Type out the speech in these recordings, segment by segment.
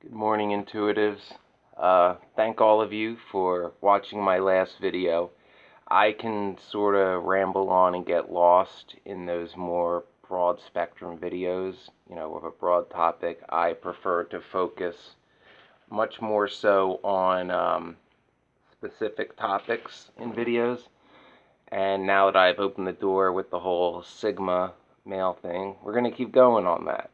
Good morning, intuitives. Thank all of you for watching my last video. I can sort of ramble on and get lost in those more broad spectrum videos, with a broad topic. I prefer to focus much more so on specific topics in videos. And now that I've opened the door with the whole Sigma male thing, we're going to keep going on that.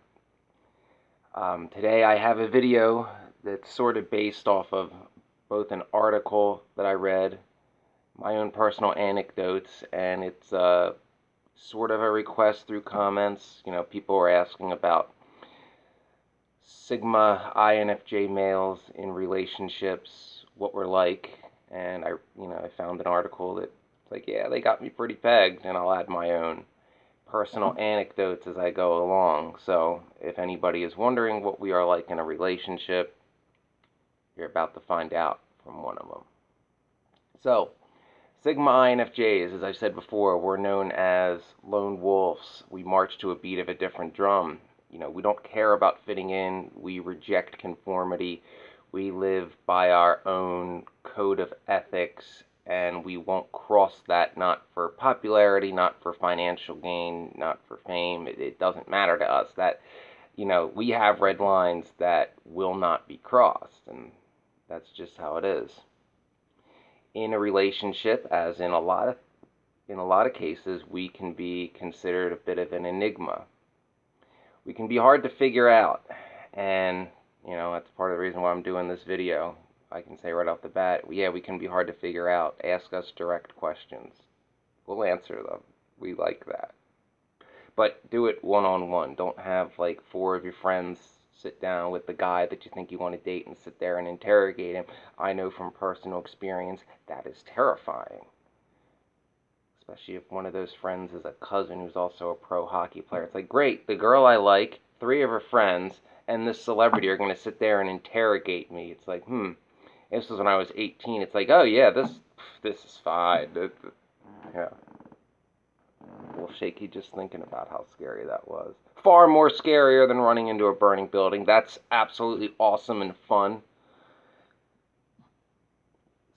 Today I have a video that's sort of based off of both an article that I read, my own personal anecdotes, and it's sort of a request through comments. People were asking about Sigma INFJ males in relationships, what we're like, and I found an article that's like, yeah, they got me pretty pegged, and I'll add my own personal anecdotes as I go along. So if anybody is wondering what we are like in a relationship, you're about to find out from one of them. So, Sigma INFJs, as I said before, we're known as lone wolves. We march to a beat of a different drum. We don't care about fitting in. We reject conformity. We live by our own code of ethics, and we won't cross that, not for popularity, not for financial gain, not for fame. It doesn't matter to us. That, we have red lines that will not be crossed, and that's just how it is. In a relationship, as in a lot of cases, we can be considered a bit of an enigma. We can be hard to figure out, and that's part of the reason why I'm doing this video. I can say right off the bat, yeah, we can be hard to figure out. Ask us direct questions. We'll answer them. We like that. But do it one-on-one. Don't have like 4 of your friends sit down with the guy that you think you want to date and sit there and interrogate him. I know from personal experience that is terrifying. Especially if one of those friends is a cousin who's also a pro hockey player. It's like, great, the girl I like, 3 of her friends, and this celebrity are going to sit there and interrogate me. It's like, This was when I was 18. It's like, oh yeah, this is fine. Yeah. A little shaky just thinking about how scary that was. Far more scarier than running into a burning building. That's absolutely awesome and fun.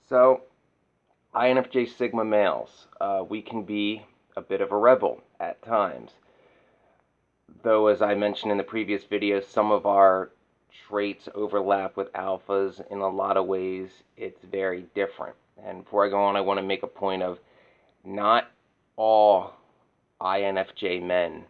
So, INFJ Sigma males, we can be a bit of a rebel at times. Though, as I mentioned in the previous video, some of our traits overlap with alphas. In a lot of ways, it's very different. And before I go on, I want to make a point of not all INFJ men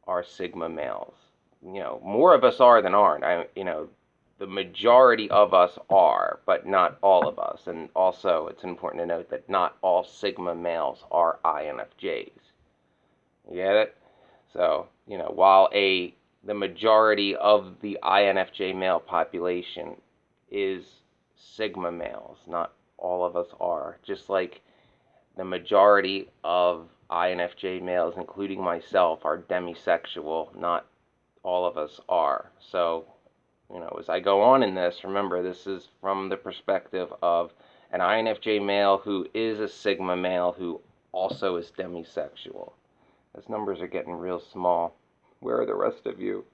are Sigma males. More of us are than aren't. The majority of us are, but not all of us. And also, it's important to note that not all Sigma males are INFJs. You get it? So, while the majority of the INFJ male population is Sigma males, not all of us are. Just like the majority of INFJ males, including myself, are demisexual, not all of us are. So, as I go on in this, remember, this is from the perspective of an INFJ male who is a Sigma male who also is demisexual. Those numbers are getting real small. Where are the rest of you?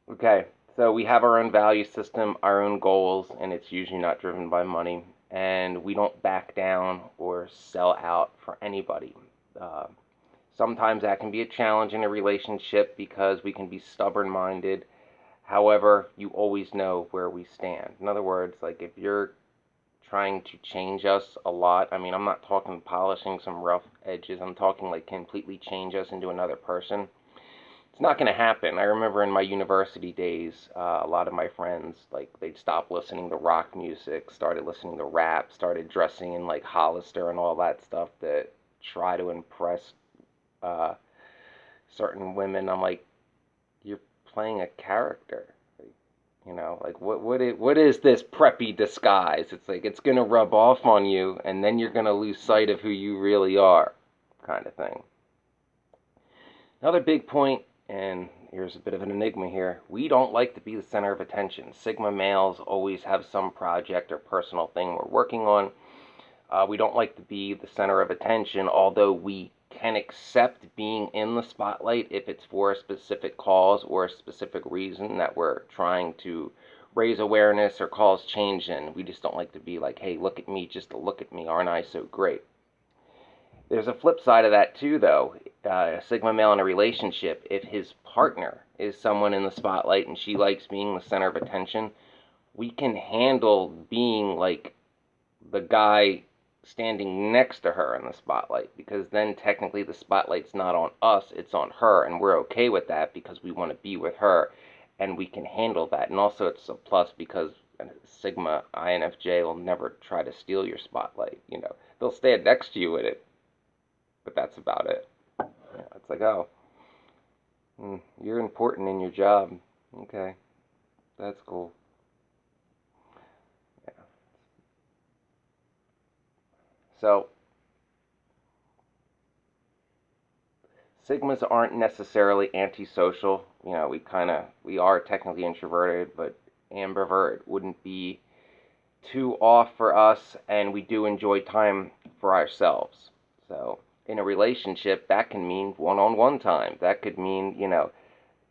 Okay, so we have our own value system, our own goals, and it's usually not driven by money. And we don't back down or sell out for anybody. Sometimes that can be a challenge in a relationship because we can be stubborn-minded. However, you always know where we stand. In other words, like if you're trying to change us a lot, I'm not talking polishing some rough edges. I'm talking like completely change us into another person. It's not going to happen. I remember in my university days, a lot of my friends, like, they'd stop listening to rock music, started listening to rap, started dressing in like Hollister and all that stuff to try to impress certain women. I'm like, you're playing a character. Like what is this preppy disguise? It's like it's gonna rub off on you, and then you're gonna lose sight of who you really are, kind of thing. Another big point, and here's a bit of an enigma here, we don't like to be the center of attention. Sigma males always have some project or personal thing we're working on. We don't like to be the center of attention, although we can accept being in the spotlight if it's for a specific cause or a specific reason that we're trying to raise awareness or cause change in. We just don't like to be like, hey, look at me, just to look at me, aren't I so great? There's a flip side of that too, though. A Sigma male in a relationship, if his partner is someone in the spotlight and she likes being the center of attention, we can handle being like the guy standing next to her in the spotlight, because then technically the spotlight's not on us, it's on her, and we're okay with that because we want to be with her and we can handle that. And also it's a plus because Sigma INFJ will never try to steal your spotlight. They'll stand next to you with it, but that's about it. It's like, oh, you're important in your job. Okay, that's cool. Yeah. So Sigmas aren't necessarily antisocial. We are technically introverted, but ambivert wouldn't be too off for us, and we do enjoy time for ourselves. So in a relationship, that can mean one-on-one time. That could mean,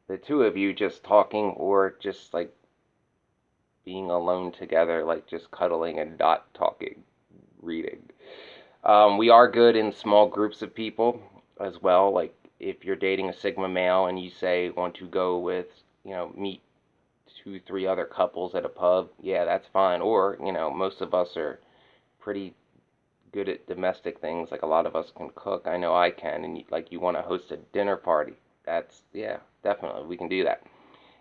the two of you just talking, or just like being alone together, like just cuddling and not talking, reading. We are good in small groups of people as well. Like if you're dating a Sigma male and you say want to go with, meet 2, 3 other couples at a pub, yeah, that's fine. Or, most of us are pretty good at domestic things. Like a lot of us can cook. I know I can. And you want to host a dinner party. Yeah, definitely. We can do that.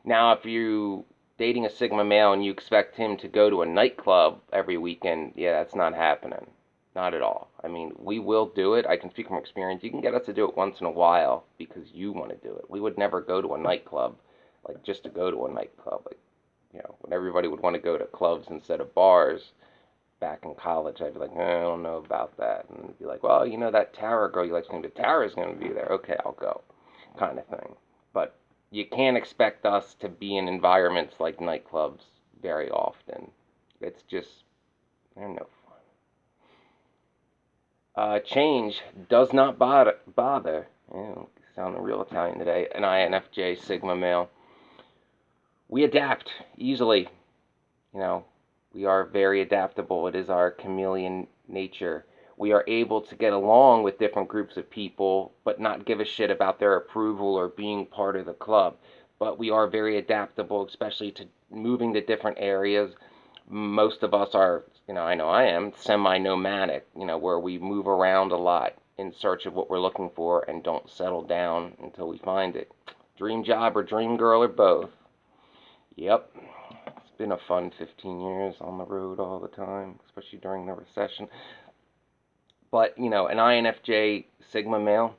Now, if you dating a Sigma male and you expect him to go to a nightclub every weekend, yeah, that's not happening. Not at all. I mean, we will do it. I can speak from experience. You can get us to do it once in a while because you want to do it. We would never go to a nightclub, like just to go to a nightclub. Like, when everybody would want to go to clubs instead of bars back in college, I'd be like, I don't know about that. And be like, well, that Tara girl you like to Tara's going to be there. Okay, I'll go, kind of thing. But you can't expect us to be in environments like nightclubs very often. It's just, they're no fun. Change does not bother. Sounding real Italian today. An INFJ Sigma male. We adapt easily. We are very adaptable. It is our chameleon nature. We are able to get along with different groups of people, but not give a shit about their approval or being part of the club. But we are very adaptable, especially to moving to different areas. Most of us are, I know I am, semi-nomadic, where we move around a lot in search of what we're looking for and don't settle down until we find it. Dream job or dream girl or both. Yep. It's been a fun 15 years on the road all the time, especially during the recession. But, an INFJ Sigma male,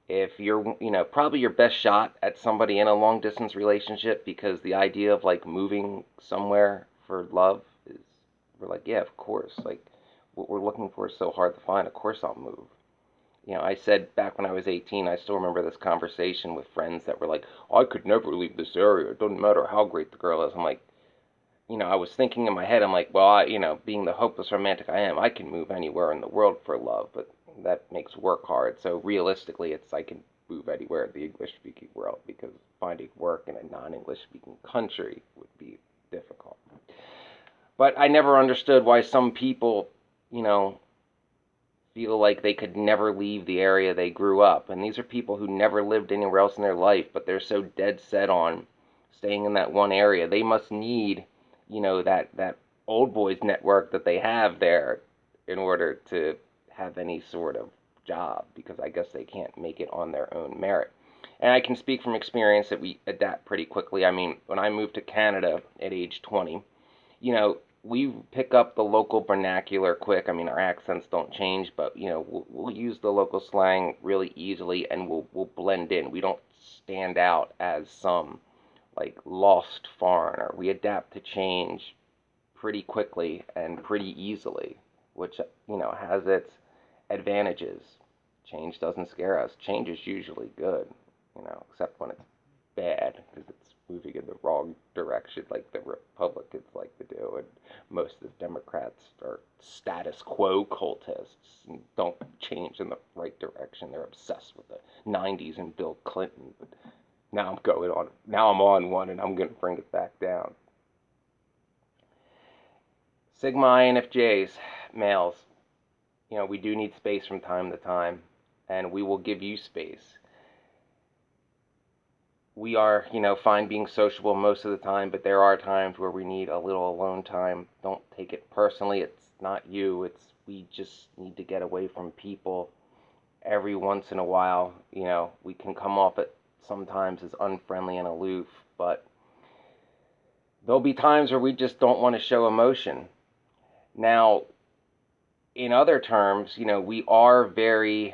if you're, probably your best shot at somebody in a long distance relationship, because the idea of like moving somewhere for love is, we're like, yeah, of course. Like, what we're looking for is so hard to find. Of course I'll move. I said back when I was 18, I still remember this conversation with friends that were like, I could never leave this area. It doesn't matter how great the girl is. I'm like, I was thinking in my head, I'm like, well, being the hopeless romantic I am, I can move anywhere in the world for love, but that makes work hard. So realistically, I can move anywhere in the English-speaking world, because finding work in a non-English-speaking country would be difficult. But I never understood why some people, feel like they could never leave the area they grew up. And these are people who never lived anywhere else in their life, but they're so dead set on staying in that one area. They must need, that old boys network that they have there in order to have any sort of job, because I guess they can't make it on their own merit. And I can speak from experience that we adapt pretty quickly. I mean, when I moved to Canada at age 20, we pick up the local vernacular quick. I mean, our accents don't change, but we'll use the local slang really easily, and we'll blend in. We don't stand out as some like lost foreigner. We adapt to change pretty quickly and pretty easily, which has its advantages. Change doesn't scare us. Change is usually good, except when it's bad, because it's moving in the wrong direction, like the Republicans like to do. and most of the Democrats are status quo cultists and don't change in the right direction. They're obsessed with the 90s and Bill Clinton. But now I'm on one, and I'm going to bring it back down. Sigma INFJs, males, we do need space from time to time, and we will give you space. We are, fine being sociable most of the time, but there are times where we need a little alone time. Don't take it personally. It's not you. We just need to get away from people every once in a while. We can come off it sometimes as unfriendly and aloof, but there'll be times where we just don't want to show emotion. Now, in other terms, we are very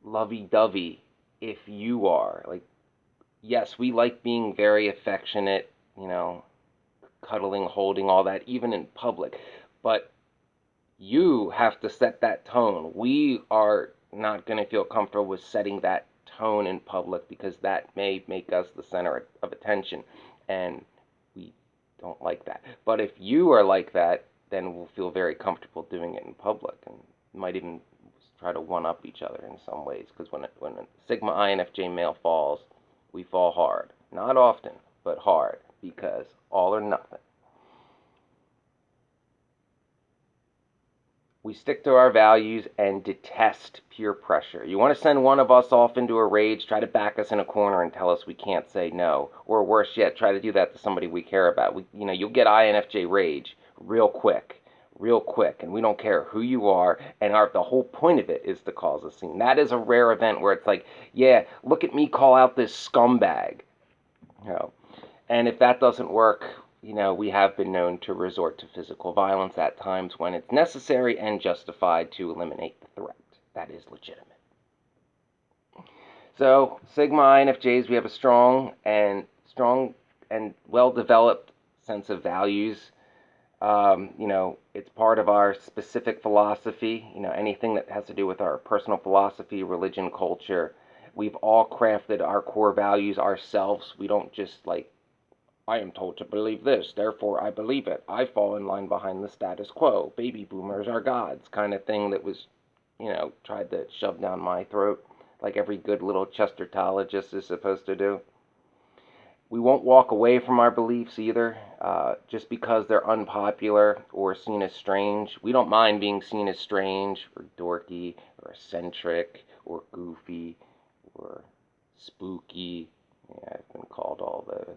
lovey-dovey if you are. Like, yes, we like being very affectionate, cuddling, holding, all that, even in public. But you have to set that tone. We are not going to feel comfortable with setting that tone in public because that may make us the center of attention, and we don't like that. But if you are like that, then we'll feel very comfortable doing it in public, and might even try to one-up each other in some ways, because when a Sigma INFJ male falls, we fall hard. Not often, but hard, because all or nothing. We stick to our values and detest peer pressure. You want to send one of us off into a rage, try to back us in a corner and tell us we can't say no. Or worse yet, try to do that to somebody we care about. You'll get INFJ rage real quick, and we don't care who you are, and the whole point of it is to cause a scene. That is a rare event where it's like, yeah, look at me call out this scumbag. And if that doesn't work, we have been known to resort to physical violence at times when it's necessary and justified to eliminate the threat. That is legitimate. So, Sigma INFJs, we have a strong and well-developed sense of values. It's part of our specific philosophy, anything that has to do with our personal philosophy, religion, culture. We've all crafted our core values ourselves. We don't just I am told to believe this, therefore I believe it. I fall in line behind the status quo. Baby boomers are gods, kind of thing that was, tried to shove down my throat, like every good little Chestertologist is supposed to do. We won't walk away from our beliefs either, just because they're unpopular or seen as strange. We don't mind being seen as strange or dorky or eccentric or goofy or spooky. Yeah, I've been called all those.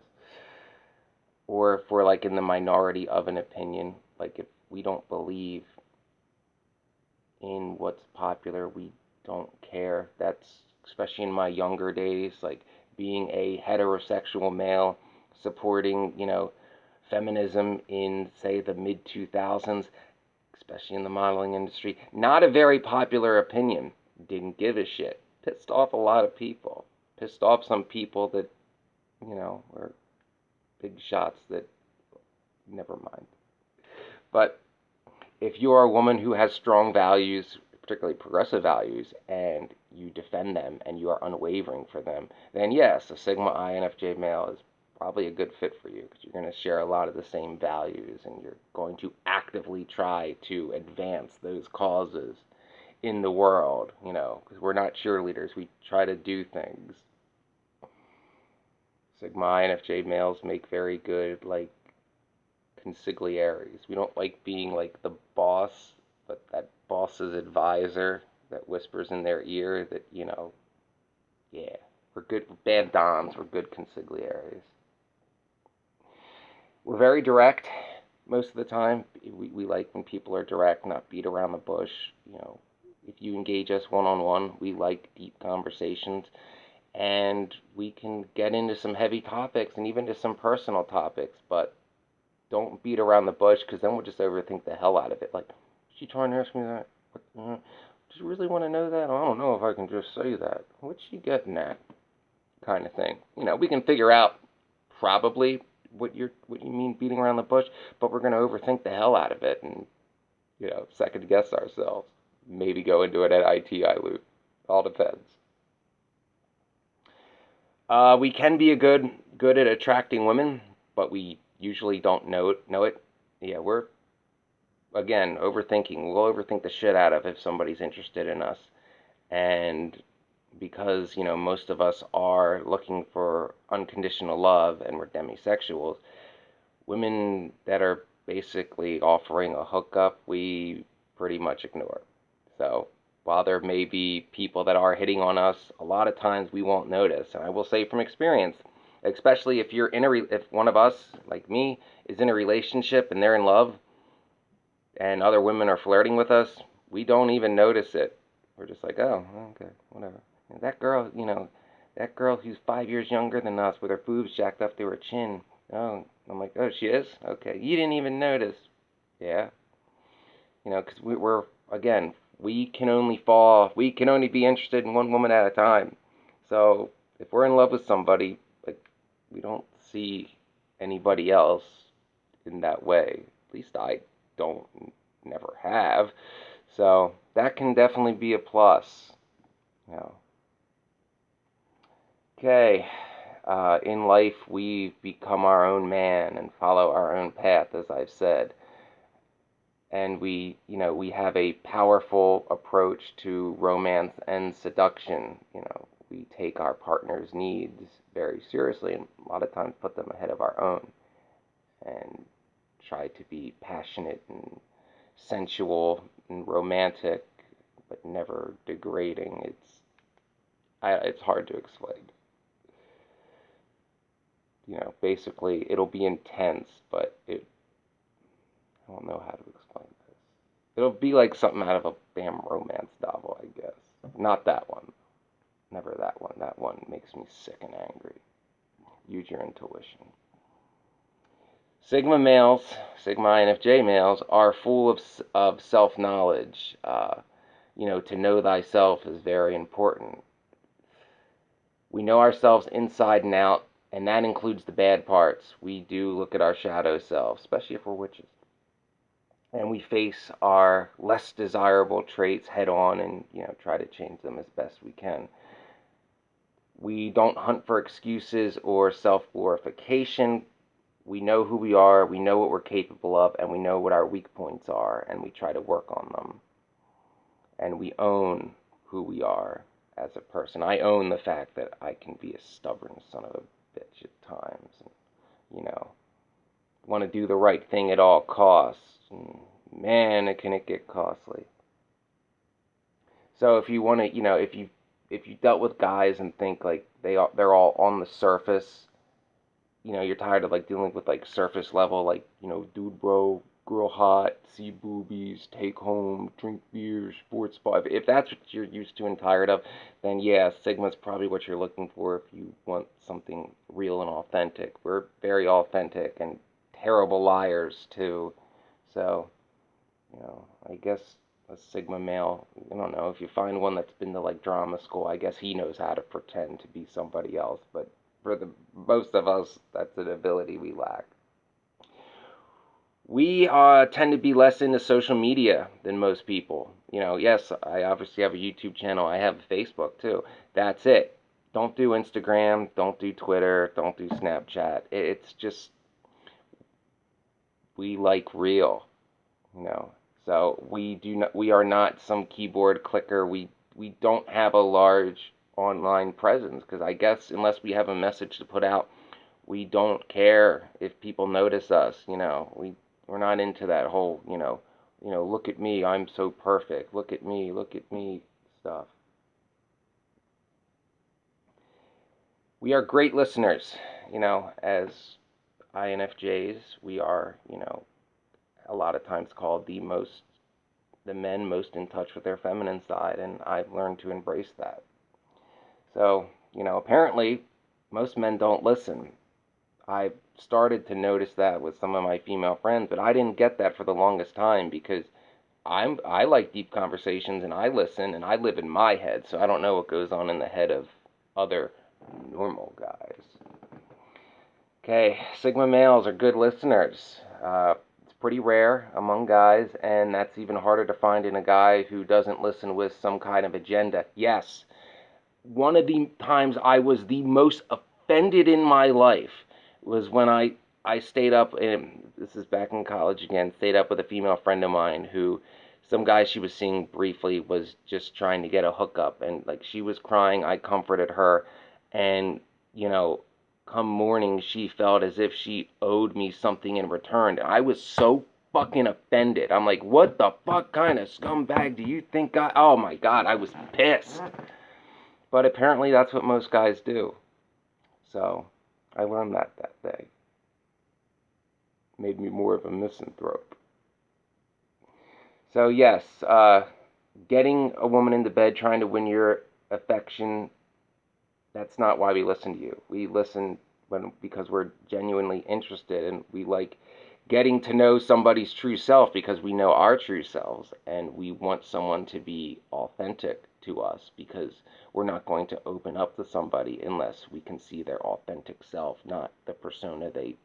Or if we're in the minority of an opinion, if we don't believe in what's popular, we don't care. That's especially in my younger days, being a heterosexual male supporting, feminism in, say, the mid-2000s, especially in the modeling industry. Not a very popular opinion. Didn't give a shit. Pissed off a lot of people. Pissed off some people that, were big shots that, never mind. But if you are a woman who has strong values, particularly progressive values, and you defend them and you are unwavering for them, then yes, a Sigma INFJ male is probably a good fit for you, because you're going to share a lot of the same values and you're going to actively try to advance those causes in the world, because we're not cheerleaders. We try to do things. Sigma INFJ males make very good, consigliaries. We don't like being, the boss, but that boss's advisor that whispers in their ear that, yeah, we're good, bad doms, we're good consigliaries. We're very direct most of the time. We like when people are direct, not beat around the bush. If you engage us one-on-one, we like deep conversations. And we can get into some heavy topics and even to some personal topics, but don't beat around the bush, because then we'll just overthink the hell out of it. Did you trying to ask me that? Do you really want to know that? I don't know if I can just say that. What's she getting at? Kind of thing. We can figure out probably what you mean beating around the bush, but we're going to overthink the hell out of it and, second guess ourselves. Maybe go into it at ITI loop. All depends. We can be good at attracting women, but we usually don't know it. yeah, we're, again, overthinking. We'll overthink the shit out of if somebody's interested in us. And because, most of us are looking for unconditional love and we're demisexuals, women that are basically offering a hookup, we pretty much ignore. So while there may be people that are hitting on us, a lot of times we won't notice. And I will say from experience, especially if you're if one of us, like me, is in a relationship and they're in love and other women are flirting with us, we don't even notice it. We're just like, oh, okay, whatever. That girl, that girl who's 5 years younger than us with her boobs jacked up to her chin. Oh, I'm like, oh, she is? Okay, you didn't even notice. Yeah, because we're, again, we can only be interested in one woman at a time. So if we're in love with somebody, like, we don't see anybody else in that way. At least I don't, never have. So that can definitely be a plus. You know. Okay, in life we become our own man and follow our own path, as I've said. And we have a powerful approach to romance and seduction. We take our partner's needs very seriously and a lot of times put them ahead of our own and try to be passionate and sensual and romantic, but never degrading. It's hard to explain. Basically, it'll be intense, but I don't know how to explain this. It'll be like something out of a damn romance novel, I guess. Not that one. Never that one. That one makes me sick and angry. Use your intuition. Sigma males, Sigma INFJ males, are full of self knowledge. To know thyself is very important. We know ourselves inside and out, and that includes the bad parts. We do look at our shadow selves, especially if we're witches. And we face our less desirable traits head on and, try to change them as best we can. We don't hunt for excuses or self glorification. We know who we are, we know what we're capable of, and we know what our weak points are, and we try to work on them. And we own who we are as a person. I own the fact that I can be a stubborn son of a bitch at times, and, want to do the right thing at all costs. And man, can it get costly. So if you want to, if you dealt with guys and think like they're all on the surface, you're tired of like dealing with like surface level, like, dude, bro, girl hot, see boobies, take home, drink beer, sports bar. If that's what you're used to and tired of, then yeah, Sigma's probably what you're looking for if you want something real and authentic. We're very authentic and terrible liars too. So, I guess a Sigma male, I don't know, if you find one that's been to like drama school, I guess he knows how to pretend to be somebody else, but for the most of us, that's an ability we lack. We tend to be less into social media than most people. Yes, I obviously have a YouTube channel. I have a Facebook too. That's it. Don't do Instagram. Don't do Twitter. Don't do Snapchat. It's just, we like real. So we are not some keyboard clicker. We don't have a large online presence because I guess unless we have a message to put out, we don't care if people notice us. We're not into that whole, look at me, I'm so perfect. Look at me stuff. We are great listeners, as INFJs. We are, a lot of times called the men most in touch with their feminine side, and I've learned to embrace that. So, apparently most men don't listen. I started to notice that with some of my female friends, but I didn't get that for the longest time because I like deep conversations and I listen and I live in my head, so I don't know what goes on in the head of other normal guys. Okay, Sigma males are good listeners. It's pretty rare among guys, and that's even harder to find in a guy who doesn't listen with some kind of agenda. Yes, one of the times I was the most offended in my life was when I I stayed up, and this is back in college again, stayed up with a female friend of mine who, some guy she was seeing briefly was just trying to get a hookup. And like she was crying, I comforted her. And, you know, come morning, she felt as if she owed me something in return. I was so fucking offended. I'm like, what the fuck kind of scumbag do you think I. Oh my God, I was pissed. But apparently that's what most guys do. So I learned that day. Made me more of a misanthrope. So yes, getting a woman into bed, trying to win your affection, that's not why we listen to you. We listen because we're genuinely interested, and we like getting to know somebody's true self because we know our true selves, and we want someone to be authentic to us because we're not going to open up to somebody unless we can see their authentic self, not the persona they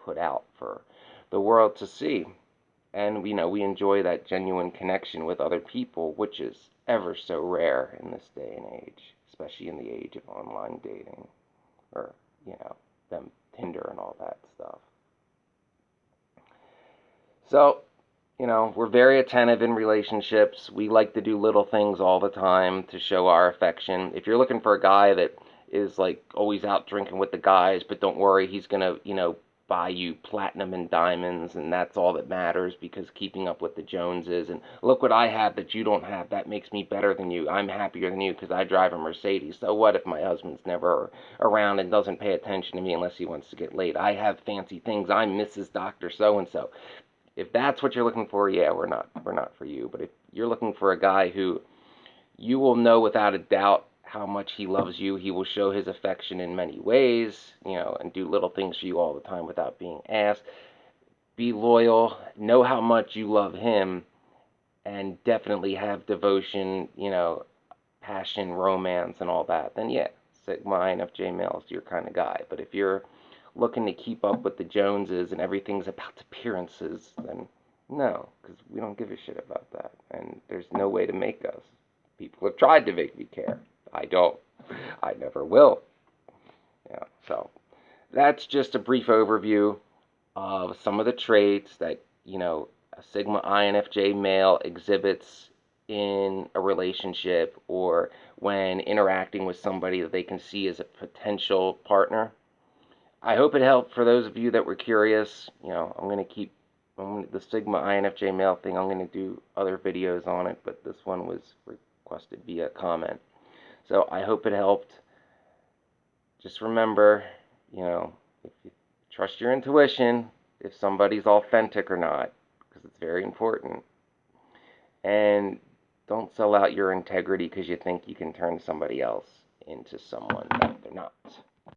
put out for the world to see. And we enjoy that genuine connection with other people, which is ever so rare in this day and age, especially in the age of online dating, or them Tinder and all that stuff. So, we're very attentive in relationships. We like to do little things all the time to show our affection. If you're looking for a guy that is like always out drinking with the guys, but don't worry, he's gonna, buy you platinum and diamonds, and that's all that matters because keeping up with the Joneses, and look what I have that you don't have, that makes me better than you. I'm happier than you because I drive a Mercedes. So what if my husband's never around and doesn't pay attention to me unless he wants to get laid? I have fancy things. I'm Mrs. Doctor So and so. If that's what you're looking for, yeah, we're not for you. But if you're looking for a guy who you will know without a doubt how much he loves you, he will show his affection in many ways, and do little things for you all the time without being asked. Be loyal, know how much you love him, and definitely have devotion, passion, romance, and all that. Then yeah, Sigma INFJ male is your kind of guy. But if you're looking to keep up with the Joneses and everything's about appearances, then no, because we don't give a shit about that. And there's no way to make us. People have tried to make me care. I don't. I never will. Yeah. So that's just a brief overview of some of the traits that, a Sigma INFJ male exhibits in a relationship or when interacting with somebody that they can see as a potential partner. I hope it helped for those of you that were curious. I'm going to keep the Sigma INFJ male thing. I'm going to do other videos on it, but this one was requested via comment. So I hope it helped. Just remember, if you trust your intuition, if somebody's authentic or not, because it's very important. And don't sell out your integrity because you think you can turn somebody else into someone that they're not.